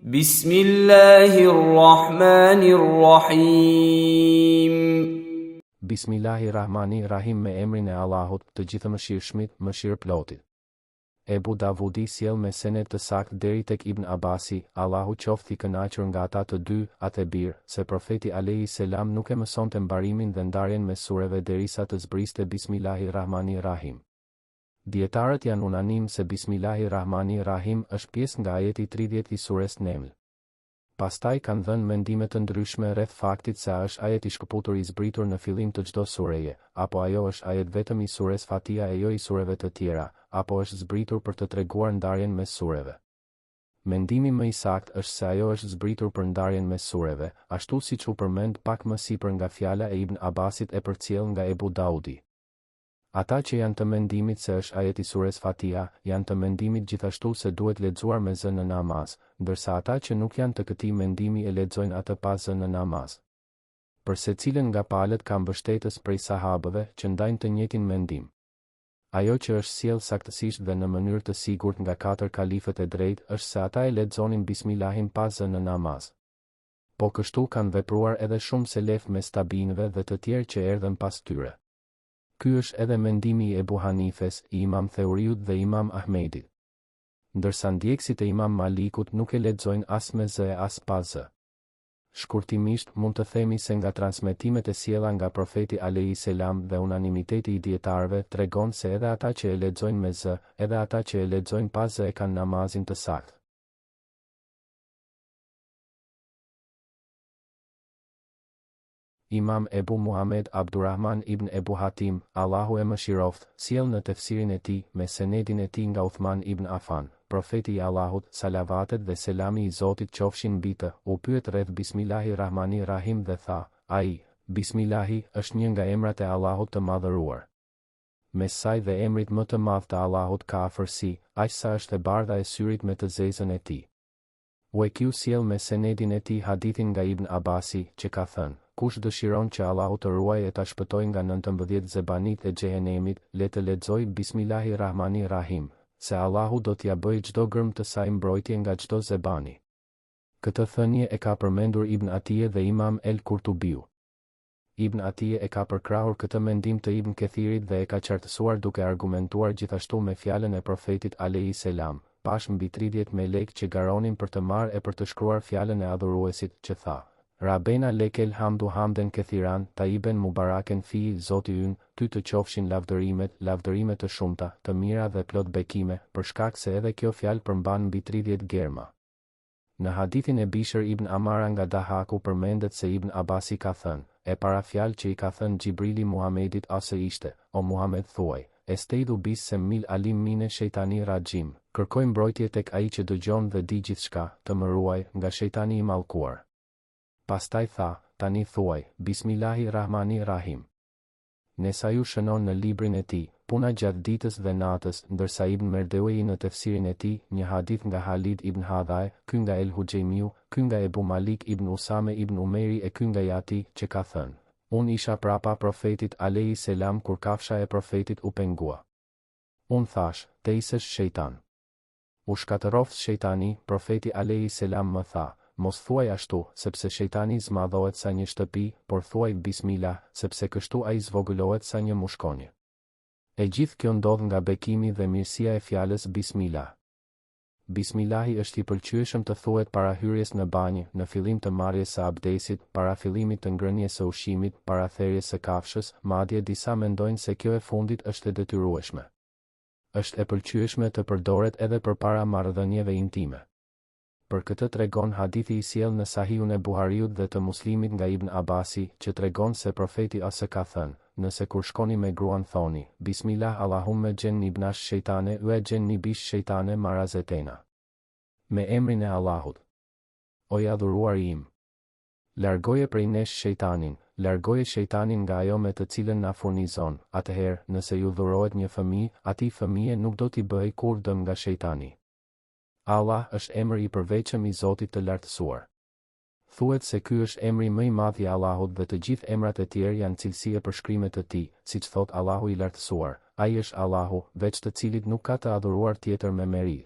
Bismillahirrahmanirrahim. Bismillahirrahmanirrahim me emrin e Allahut, të gjithëmëshirshmit, mëshirëplotit. Ebu Davudi sjell me senet të sakt deri tek Ibn Abasi, Allahu qoftë i kënaqur nga ata të dy, atë e birë, se profeti alayhi selam nuk e mësonte mbarimin dhe ndarjen mes sureve derisa të zbriste Bismillahirrahmanirrahim. Dietarët janë unanim se Bismillahirrahmanirrahim është pjesë nga ajeti 30 i sures Neml. Pastaj kanë dhënë mendime të ndryshme rreth faktit se a është ajet i shkëputur i zbritur në fillim të çdo sureje, apo ajo është ajet vetëm i sures Fatiha e jo i sureve të tjera, apo është zbritur për të treguar ndarjen mes sureve. Mendimi më i saktë është se ajo është zbritur për ndarjen mes sureve, ashtu siç u përmend pak më sipër nga fjala e Ibn Abbasit e përcjell nga Ebu Daudi. Ata që janë të mendimit se është ajeti sures Fatiha, janë të mendimit gjithashtu se duhet lexuar me zë në namaz, ndërsa ata që nuk janë të këtij mendimi e lexojnë atë pa zë në namaz. Për secilën nga palët ka mbështetës prej sahabëve që ndajnë të njëjtin mendim. Ajo që është sjell saktësisht dhe në mënyrë të sigurt nga 4 kalifët e drejtë është se ata e lexonin Bismillahin pa zë në namaz. Po kështu kanë vepruar edhe shumë selef mes tabinëve dhe të tjerë që erdhën pas tyre. Ky është edhe mendimi i Ebu Hanifes, i Imam Theuriut dhe Imam Ahmedit. Ndërsa ndjekësit e Imam Malikut nuk e lexojnë as me zë e as pa zë. Shkurtimisht mund të themi se nga transmetimet e sjella nga profeti alayhi selam dhe unanimiteti i dietarëve tregon se edhe ata që e lexojnë me zë, edhe ata që e lexojnë pa zë e kanë namazin të saktë. Imam Ebu Muhammed Abdurrahman ibn Ebu Hatim, Allahu e mëshiroft, sjell në tefsirin e tij me senedin e tij nga Uthman ibn Affan, profeti i Allahut, salavatet dhe selami i Zotit qofshin mbi të, u pyet rreth Bismillahirrahmanirrahim dhe tha, ai, Bismillahi është një nga emrat e Allahut të madhëruar. Mes saj dhe emrit më të madh të Allahut ka afërsi, aq sa është e bardha e syrit me të zezën e tij. Uekiu sjell me senedin e tij hadithin nga Ibn Abasi, që ka thënë: kush dëshiron që Allahu të ruaj e ta shpëtoj nga 19 zebanit e xhehenemit, le të lexoj Bismillahirrahmanirrahim, se Allahu do t'ja bëjë çdo gërm të saj mbrojtje nga çdo zebani. Këtë thënie e ka përmendur Ibn Atije dhe Imam el-Kurtubiu. Ibn Atije e ka përkrahur këtë mendim të Ibn Kethirit dhe e ka qartësuar duke argumentuar gjithashtu me fjalën e profetit alayhi selam, pash mbi 30 melek që garonin për të marrë e për të shkruar fjalën e adhuruesit, që tha: Rabena lekel hamdu hamden kethiran, taiben mubaraken fi, Zoti ynë, ty të qofshin lavdërime të shumta, të mira dhe plot bekime, për shkak se edhe kjo fjalë përmban mbi 30 germa. Në hadithin e Bishr ibn Amara nga Dahaku përmendet se Ibn Abasi ka thënë, e para fjalë që i ka thënë Gjibrili Muhamedit ase ishte, o Muhammed thuaj, esteidu bis se mil alim mine shejtani rajim, kërkoj mbrojtje tek ai që dëgjon dhe di gjithçka, të më ruaj nga shejtani i mallkuar. Pastaj tha, tani thuaj, Bismillahirrahmanirrahim. Nesa ju shënon në librin e tij, puna gjatë ditës dhe natës, ndërsa Ibn Merdewi në tefsirin e tij, një hadith nga Halid ibn Hadhaj, ky nga El Hujemiu, ky nga Ebu Malik ibn Usame ibn Umeri e ky nga Jati, që ka thënë: Unë isha prapa profetit alayhi selam kur kafsha e profetit u pengua. Unë thash, te isësh shejtan. U shkatëroft shejtani, profeti alayhi selam më tha: mos thuaj ashtu, sepse shejtani zmadhohet sa një shtëpi, por thuaj Bismillah, sepse kështu ai zvogëlohet sa një mushkonjë. E gjithë kjo ndodh nga bekimi dhe mirësia e fjalës Bismillah. Bismillahi është i pëlqyeshëm të thuhet para hyrjes në banjë, në fillim të marrjes së abdesit, para fillimit të ngrënies së ushqimit, para therrjes së kafshës, madje disa mendojnë se kjo e fundit është e detyrueshme. Është e pëlqyeshme të përdoret edhe përpara marrëdhënieve intime. Për këtë tregon hadithi i sjell në Sahihun e Buhariut dhe të Muslimit nga Ibn Abasi, që tregon se profeti ase ka thënë, nëse kur shkoni me gruan thoni, Bismillah Allahumme gjennibnash shejtane u e gjennibish shejtane marazetena. Me emrin e Allahut. O i adhuruari im, largoje prej nesh shejtanin, largoje shejtanin nga ajo me të cilën na furnizon, atëherë, nëse ju dhurohet një fëmijë, atij fëmije nuk do t'i bëhej kur dëm nga shejtani. Allah është emri i përveçëm i Zotit të lartësuar. Thuhet se ky është emri më i madh i Allahut dhe të gjithë emrat e tjerë janë cilësi e përshkrimet të tij, siç thot Allahu i lartësuar, ai është Allahu, veç të cilit nuk ka të adhuruar tjetër me meri.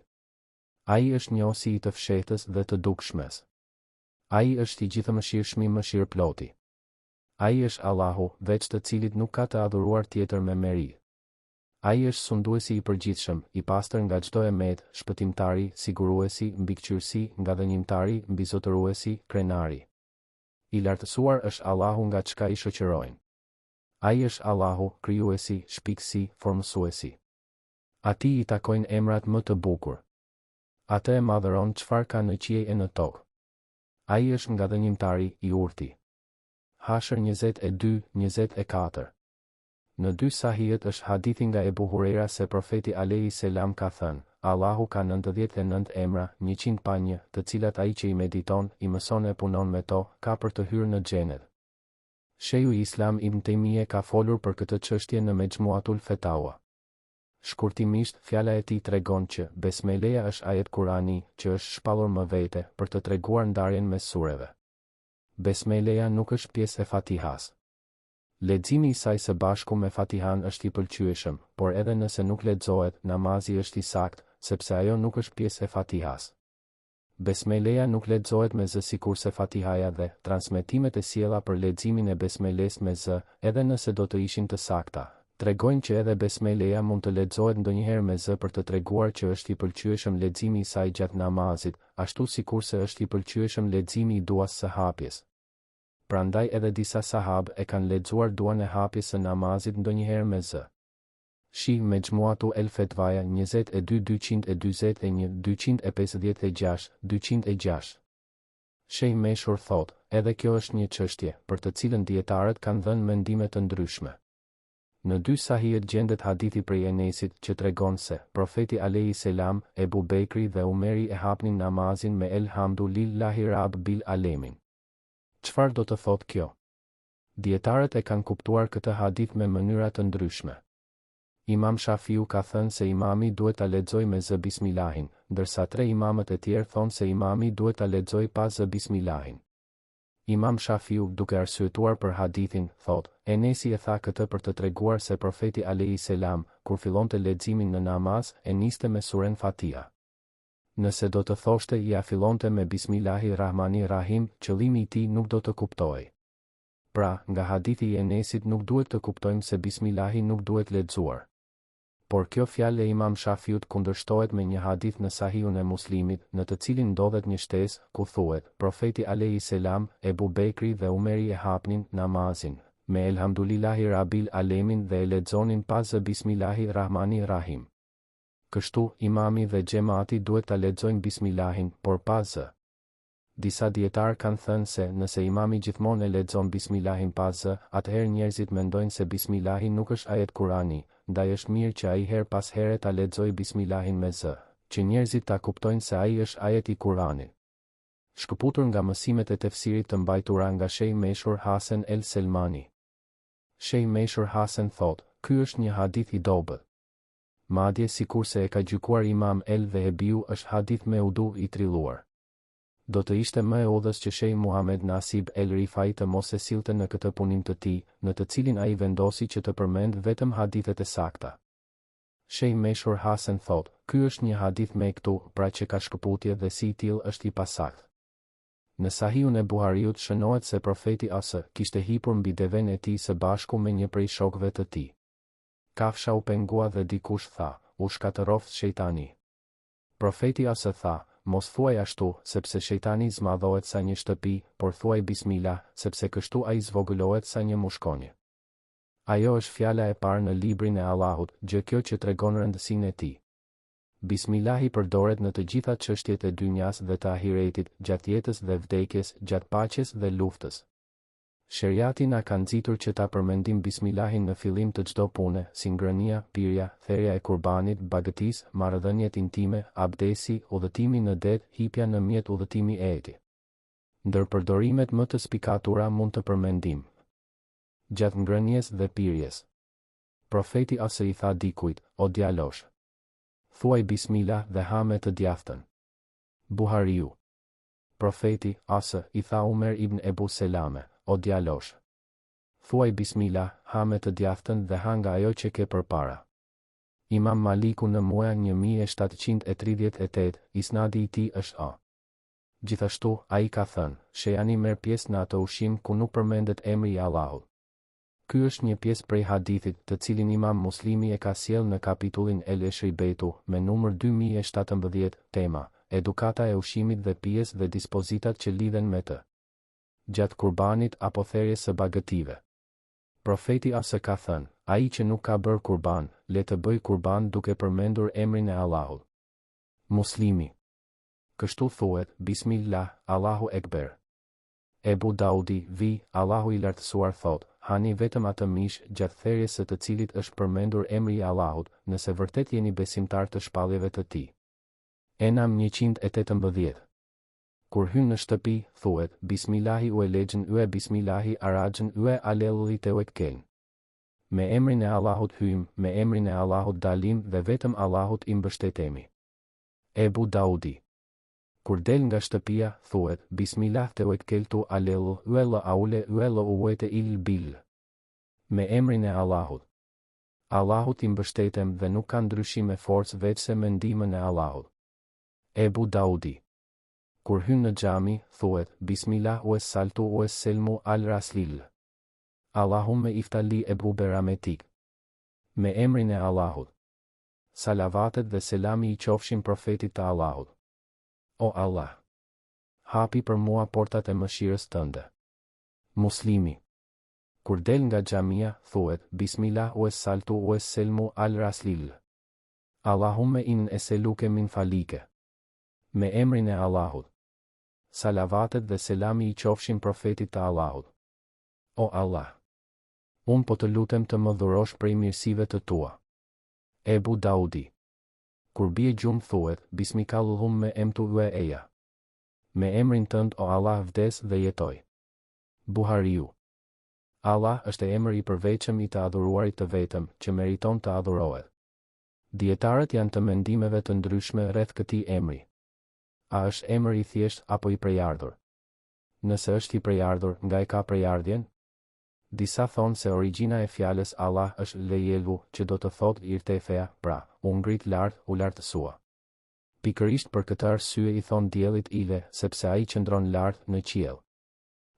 Ai është njohësi i të fshehtës dhe të dukshmes. Ai është i gjithëmëshirshëm, mëshirëploti. Ai është Allahu, veç të cilit nuk ka të adhuruar tjetër me meri. Ai është sunduesi i përgjithshëm, i pastër nga çdo emet, shpëtimtari, siguruesi, mbikëqyrësi, ngadhënimtari, mbizotëruesi, krenari. I lartësuar është Allahu nga çka i shoqërojnë. Ai është Allahu, krijuesi, shpikësi, formësuesi. Atij i takojnë emrat më të bukur. Atë e madhëron çfarë ka në qiej e në tokë. Ai është ngadhënimtari, i urti. Hashr 22-24. Në 2 sahihet është hadithi nga Ebu Huraira se profeti alayhi selam ka thënë: Allahu ka 99 emra, 100 pa një, të cilat ai që i mediton, i mëson e punon me to, ka për të hyrë në xhenet. Shehu Islam Ibn Taymije ka folur për këtë çështje në Mejmuatul Fetawa. Shkurtimisht, fjala e tij tregon që Besmeleja është ajet Kurani që është shpallur më vete për të treguar ndarjen mes sureve. Besmeleja nuk është pjesë e Fatihas. Leximi i saj së bashku me Fatihan është i pëlqyeshëm, por edhe nëse nuk lexohet, namazi është i saktë, sepse ajo nuk është pjesë e Fatihas. Besmeleja nuk lexohet me z sikurse Fatihaja dhe transmetimet e sjella për leximin e Besmeles me z, edhe nëse do të ishin të sakta, tregojnë që edhe Besmeleja mund të lexohet ndonjëherë me z për të treguar që është i pëlqyeshëm leximi i saj gjatë namazit, ashtu sikurse është i pëlqyeshëm leximi i duas së hapjes. Prandaj edhe disa sahabë e kanë lexuar duan e hapjes së namazit ndonjëherë me z. Shi Mejmuatu El Fetvaja 22-221-256-206. Shej Meshur thot, edhe kjo është një çështje për të cilën dietarët kanë dhënë mendime të ndryshme. Në 2 sahihet gjendet hadithi prej Enesit që tregon se profeti alayhi selam, Ebu Bekri dhe Umeri e hapnin namazin me Elhamdulillahi Rabbil Alamin. Çfarë do të thotë kjo? Dietarët e kanë kuptuar këtë hadith me mënyra të ndryshme. Imam Shafiu ka thënë se imami duhet ta lexojë me z bismillahin, ndërsa 3 imamët e tjerë thonë se imami duhet ta lexojë pa z bismillahin. Imam Shafiu, duke arsyetuar për hadithin, thotë: Enesi e tha këtë për të treguar se profeti alayhi selam, kur fillonte leximin në namaz, e niste me suren Fatiha. Nëse do të thoshte ja fillonte me Bismillahirrahmanirrahim, qëllimi i tij nuk do të kuptohej. Pra, nga hadithi i Enesit nuk duhet të kuptojmë se Bismillahi nuk duhet lexuar. Por kjo fjalë e Imam Shafiut kundërshtohet me një hadith në Sahihun e Muslimit, në të cilin ndodhet një shtesë ku thuhet: Profeti alayhi selam, Ebu Bekri dhe Umeri e hapnin namazin me Elhamdulillahi Rabbil Alamin dhe e lexonin pas Bismillahirrahmanirrahim. Kështu, imami dhe xhamati duhet ta lexojnë Bismillahin, por pas z. Disa dietar kanë thënë se nëse imami gjithmonë e lexon Bismillahin pas z, atëherë njerëzit mendojnë se Bismillahi nuk është ajet Kurani, ndaj është mirë që ai her pas here ta lexojë Bismillahin me z, që njerëzit ta kuptojnë se ai është ajet i Kuranit. Shkëputur nga mësimet e tefsirit të mbajtura nga Shej Meshur Hasan El Selmani. Shej Meshur Hasan thot, ky është një hadith i dobët. Madje sikurse e ka gjykuar Imam El Vehebiu është hadith me udu i trilluar. Do të ishte më e udhës që Shej Muhammad Nasib El Rifai të mos e sillte në këtë punim të tij, në të cilin ai vendosi që të përmend vetëm hadithet e sakta. Shej Meshur Hasan thot, ky është një hadith me këtu, pra që ka shkëputje dhe si i tillë është i pasakt. Në Sahihun e Buhariut shënohet se profeti as kishte hipur mbi deven e tij së bashku me një prej shokëve të tij. Kafsha u pengua dhe dikush tha, u shkatëroft shejtani. Profeti as tha, mos thuaj ashtu, sepse shejtani zmadhohet sa një shtëpi, por thuaj bismillah, sepse kështu ai zvogëlohet sa një mushkonje. Ajo është fjala e parë në librin e Allahut, gjë kjo që tregon rëndësinë e tij. Bismillahi përdoret në të gjitha çështjet e dynjas dhe të ahiretit, gjatë jetës dhe vdekjes, gjatë paqes dhe luftës. Sheriati na ka nxitur që ta përmendim Bismillahin në fillim të çdo pune, si ngrënia, pirja, therrja e kurbanit, bagëtis, marrëdhëniet intime, abdesi, udhëtimi në det, hipja në mjet udhëtimi e eti. Ndër përdorimet më të spikatura mund të përmendim gjatë ngrënies dhe pirjes. Profeti ose i tha dikujt, o djalosh, thuaj Bismillah dhe ha me të djathtën. Buhariu. Profeti ose i tha Umer ibn Ebu Selame, o djalosh, thuaj Bismillah, ha me të djathtën dhe ha nga ajo që ke përpara. Imam Maliku në muajin 1738, isnadi I tij është A. Gjithashtu, ai ka thënë, shejani merr pjesë në atë ushqim ku nuk përmendet emri I Allahut. Ky është një pjesë prej hadithit, të cilin Imam Muslimi e ka sjellë në kapitullin El Eshribetu, me numër 2017, tema, edukata e ushqimit dhe pijes dhe dispozitat që lidhen me të. Gjatë kurbanit apo therjes së bagëtive. Profeti Asa ka thënë, ai që nuk ka bërë kurban, le të bëj kurban duke përmendur emrin e Allahut. Muslimi. Kështu thuhet, Bismillah, Allahu Ekber. Ebu Daudi, Allahu I lartësuar thot, hani vetëm atë mish gjatë therjes së të cilit është përmendur emri I Allahut, nëse vërtet jeni besimtar të shpalljeve të tij. Enam 118. Kur hyn në shtëpi, thuhet, Bismillahi u elexhen ue Bismillahi arajën ue alelli tewekkel. Me emrin e Allahut hyjm, me emrin e Allahut dalim dhe vetëm Allahut I mbështetemi. Ebu Daudi. Kur del nga shtëpia, thuhet, Bismillah tewekkeltu alel ue aule ue uwete il bil. Me emrin e Allahut. Allahut I mbështetem dhe nuk ka ndryshim e forcë veçse me ndihmën e Allahut. Ebu Daudi. Kur hyn në xhami, thuhet, Bismillah u saltu u selmu al raslil. Allahumme iftali Ebu Berametik. Me emrin e Allahut. Salavatet dhe selami I qofshin profetit të Allahut. O Allah, hapi për mua portat e mëshirës tënde. Muslimi. Kur del nga xhamia, thuhet, Bismillah u saltu u selmu al raslil. Allahumme in eseluke min falike. Me emrin e Allahut. Salavatet dhe selami I qofshin profetit të Allahut. O Allah, unë po të lutem të më dhurosh prej mirësive të tua. Ebu Daudi. Kur bie gjumë thuhet, Bismikallahum me emtu ue eja. Me emrin tënd o Allah vdes dhe jetoj. Buhariu. Allah është emër I përveçëm I të adhuruarit të vetëm, që meriton të adhurohet. Dietarët janë të mendimeve të ndryshme rreth këtij emri. A është emër I thjesht apo I prejardhur? Nëse është I prejardhur, nga e ka prejardhjen? Disa thonë se origjina e fjalës Allah është lejelu, që do të thotë irtefea, pra, u ngrit lart, u lartësua. Pikërisht për këtë arsye I thon diellit ile, sepse ai qëndron lart në qiell.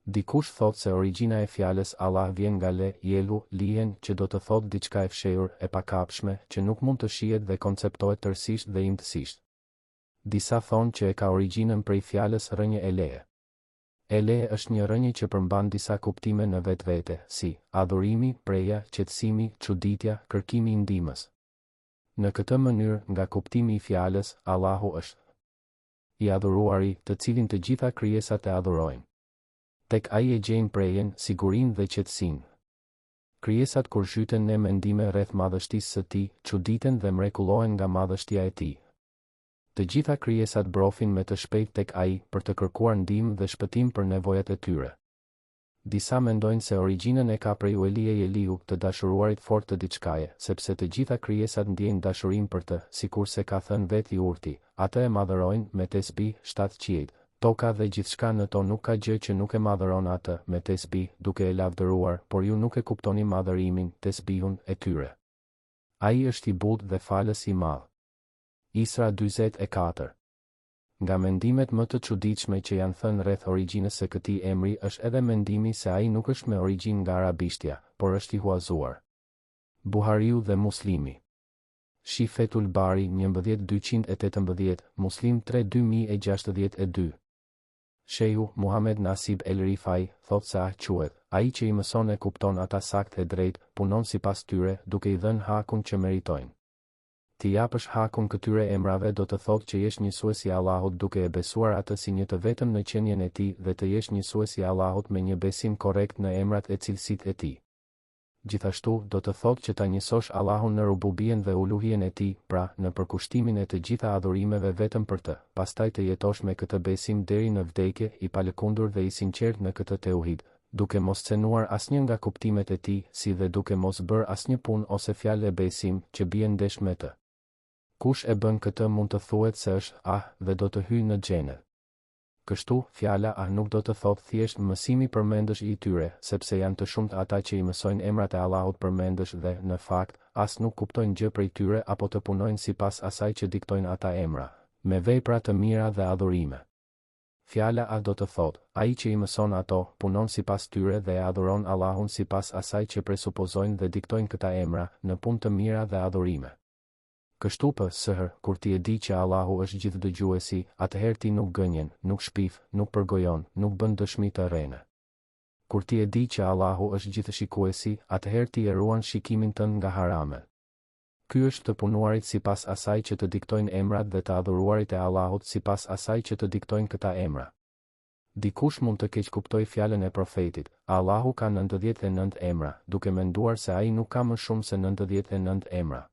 Dikush thotë se origjina e fjalës Allah vjen nga jelu, lihen, që do të thotë diçka e fshehur, e pakapshme, që nuk mund të shihet dhe konceptohet tërësisht dhe imtësisht. Disa thonë që e ka origjinën prej fjalës rënje e leje. Ele është një rënje që përmban disa kuptime në vetvete, si adhurimi, preja, qetësimi, çuditja, kërkimi I ndihmës. Në këtë mënyrë, nga kuptimi I fjalës, Allahu është I adhuruari, të cilin të gjitha krijesat e adhurojnë. Tek ai e gjejnë prejen, sigurinë dhe qetësinë. Krijesat kur zhyten në mendime rreth madhështisë së tij, çuditen dhe mrekullohen nga madhështia e tij. Të gjitha krijesat brofin me të shpejt tek ai për të kërkuar ndihmë dhe shpëtim për nevojat e tyre. Disa mendojnë se origjinën e ka prej Eliu, të dashuruarit fort të diçkaje, sepse të gjitha krijesat ndjejnë dashurinë për të, sikurse ka thënë vetë I urti, atë e madhërojnë me tesbih 7 qiejt. Toka dhe gjithçka në to nuk ka gjë që nuk e madhëron atë me tesbih, duke e lavdëruar, por ju nuk e kuptoni madhërimin, tesbihun e tyre. Ai është I butë dhe falës I madh. Isra 44. Nga mendimet më të çuditshme që janë thënë rreth origjinës së këtij emri është edhe mendimi se ai nuk është me origjinë nga arabishtja, por është I huazuar. Buhariu dhe Muslimi. Shifetul Bari 11218, Muslim 32062. Shehu Muhammed Nasib El Rifai thotë se quhet, ai që I mëson e kupton ata saktë e drejt, punon sipas tyre, duke I dhënë hakun që meritojnë. Ti japësh hakun këtyre emrave do të thotë që jesh njësues I Allahut duke e besuar atë si një të vetëm në qenjen e tij dhe të jesh njësues I Allahut me një besim korrekt në emrat e cilësitë e tij. Gjithashtu, do të thotë që ta njësosh Allahun në rububien dhe uluhien e tij, pra, në përkushtimin e të gjitha adhurimeve vetëm për të, pastaj të jetosh me këtë besim deri në vdekje, I palëkundur dhe I sinqert në këtë tauhid, duke mos cenuar asnjë nga kuptimet e tij, si dhe duke mos bërë asnjë punë ose fjalë e besim që bien ndesh me të. Kush e bën këtë mund të thuhet se është dhe do të hyjë në xhenet. Kështu, fjala nuk do të thotë thjesht mësimi përmendësh i tyre, sepse janë të shumtë ata që i mësojnë emrat e Allahut përmendësh dhe, në fakt, as nuk kuptojnë gjë prej tyre apo të punojnë sipas asaj që diktojnë ata emra, me vepra të mira dhe adhurime. Fjala do të thotë, ai që i mëson ato, punon sipas tyre dhe e adhuron Allahun sipas asaj që presupozojnë dhe diktojnë këta emra, në punë të mira dhe adhurime. Kështu sëher, kur ti e di që Allahu është gjithdëgjuesi, atëherë ti nuk gënjen, nuk shpif, nuk përgojon, nuk bën dëshmi të rrene. Kur ti e di që Allahu është gjithshikuesi, atëherë ti e ruan shikimin tënd nga harame. Ky është të punuarit sipas asaj që të diktojnë emrat dhe të adhuruarit e Allahut sipas asaj që të diktojnë këta emra. Dikush mund të keq kuptoj fjalën e profetit, Allahu ka 99 emra, duke menduar se ai nuk ka më shumë se 99 emra.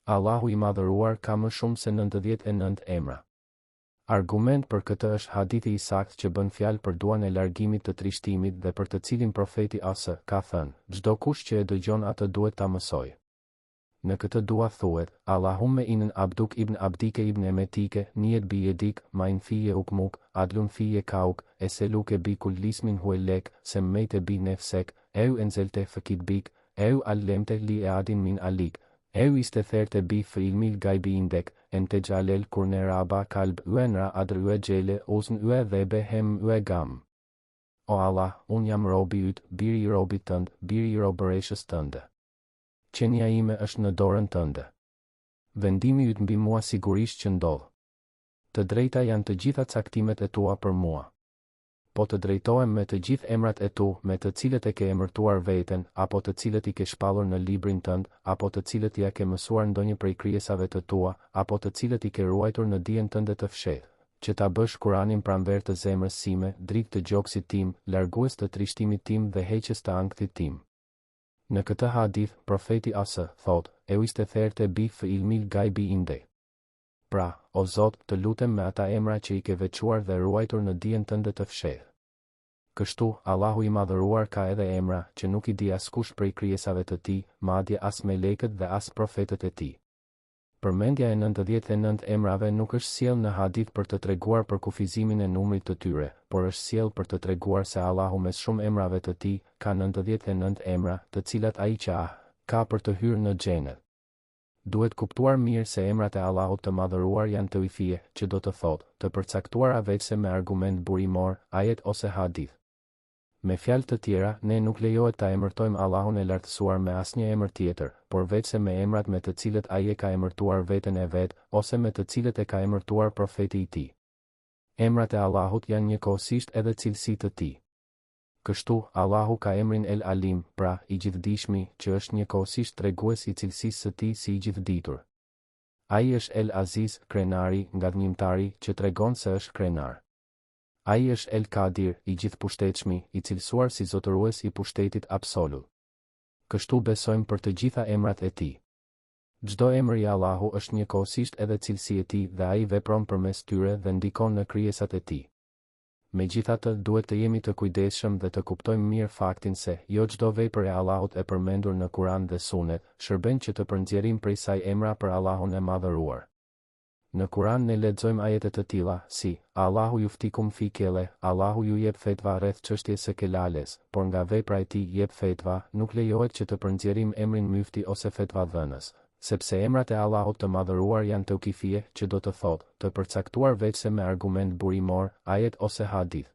Allahu i madhëruar ka më shumë se 99 emra. Argument për këtë është hadithi i saktë që bën fjalë për duan e largimit të trishtimit dhe për të cilin profeti ka thënë, çdo kush që e dëgjon atë duhet ta mësojë. Në këtë dua thuhet, Allahumme inen abduk ibn abdike ibn emetike, nijet bi jedik, main fije ukmuk, adlun fije kauk, eseluke bi kullismin huellek, semmejte bi nefsek, eu enzelte fëkit bik, eu allemte li e adin min alik, eu istetherte bi fë ilmil gajbi indek, en te gjalel kur ne raba kalb uenra adr ue gjele ozn ue dhebe hem ue gam. O Allah, unë jam robi yt, biri i robit tënd, biri i robëreshës tënde. Qenia ime është në dorën tënde. Vendimi yt mbi mua sigurisht që ndodh. Të drejta janë të gjitha caktimet e tua për mua. Po të drejtohem me të gjithë emrat e tu, me të cilët e ke emërtuar veten, apo të cilët i ke shpallur në librin tënd, apo të cilët ja ke mësuar ndonjë prej krijesave të tua, apo të cilët i ke ruajtur në dijen tënde të fshehtë, që ta bësh Kur'anin pranver të zemrës sime, dritë të gjoksit tim, largues të trishtimit tim dhe heqës të ankthit tim. Në këtë hadith, profeti thot, e istetherte bi fë ilmil gajbi inde. Pra, o Zot, të lutem me ata emra që i ke veçuar dhe ruajtur në dijen tënde të fshehtë. Kështu, Allahu i madhëruar ka edhe emra që nuk i di askush prej krijesave të tij, madje as melekët dhe as profetët e tij. Përmendja e 99 emrave nuk është sjellë në hadith për të treguar për kufizimin e numrit të tyre, por është sjellë për të treguar se Allahu mes shumë emrave të tij ka 99 emra, të cilat ai ka për të hyrë në xhenet. Duhet kuptuar mirë se emrat e Allahut të madhëruar janë të ujfije, që do të thotë, të përcaktuara veçse me argument burimor, ajet ose hadith. Me fjalë të tjera, ne nuk lejohet ta emërtojmë Allahun e lartësuar me asnjë emër tjetër, por veçse me emrat me të cilët ai e ka emërtuar veten e vet, ose me të cilët e ka emërtuar profeti i tij. Emrat e Allahut janë njëkohësisht edhe cilësitë të tij. Kështu, Allahu ka emrin El Alim, pra, i gjithdijshmi, që është njëkohësisht tregues i cilësisë së tij si i gjithditur. Ai është El Aziz, krenari, ngadhnimtari, që tregon se është krenar. Ai është El Kadir, i gjithpushtetshmi, i cilësuar si zotërues i pushtetit absolut. Kështu besojmë për të gjitha emrat e tij. Çdo emër i Allahu është njëkohësisht edhe cilësi e tij dhe ai vepron përmes tyre dhe ndikon në krijesat e tij. Megjithatë, duhet të jemi të kujdesshëm dhe të kuptojmë mirë faktin se jo çdo vepër e Allahut e përmendur në Kur'an dhe Sunet shërben që të përnxjerrim prej saj emra për Allahun e madhëruar. Në Kur'an ne lexojmë ajete të tilla si: Allahu juftikum fi kele, Allahu ju jep fetva rreth çështjes së kelales, por nga vepra e tij jep fetva, nuk lejohet që të përnxjerrim emrin myfti ose fetvadhënës, sepse emrat e Allahut të madhëruar janë tawqifie, që do të thotë, të përcaktuar veçse me argument burimor, ajet ose hadith.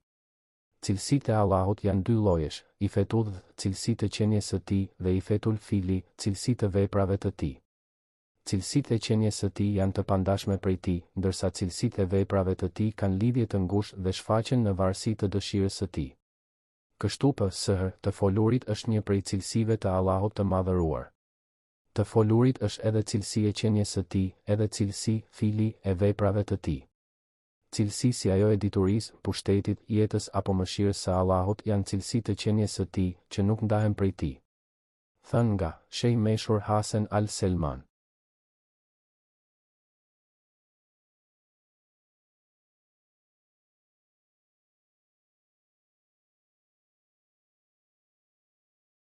Cilësitë e Allahut janë dy llojesh, i fetul, cilësitë e qenies së tij, dhe i fetul fili, cilësitë e veprave të tij. Cilësitë e qenies së tij janë të pandashme prej tij, ndërsa cilësitë e veprave të tij kanë lidhje të ngushtë dhe shfaqen në varësi të dëshirës së tij. Kështu të folurit është një prej cilësive të Allahut të madhëruar. Të folurit është edhe cilësi e qenies së tij, edhe cilësi, fili, e veprave të tij. Cilësi si ajo e diturisë, pushtetit, jetës apo mëshirës së Allahut janë cilësi të qenies së tij, që nuk ndahen prej tij. Thënë nga Shej Meshur Hasan al-Selman.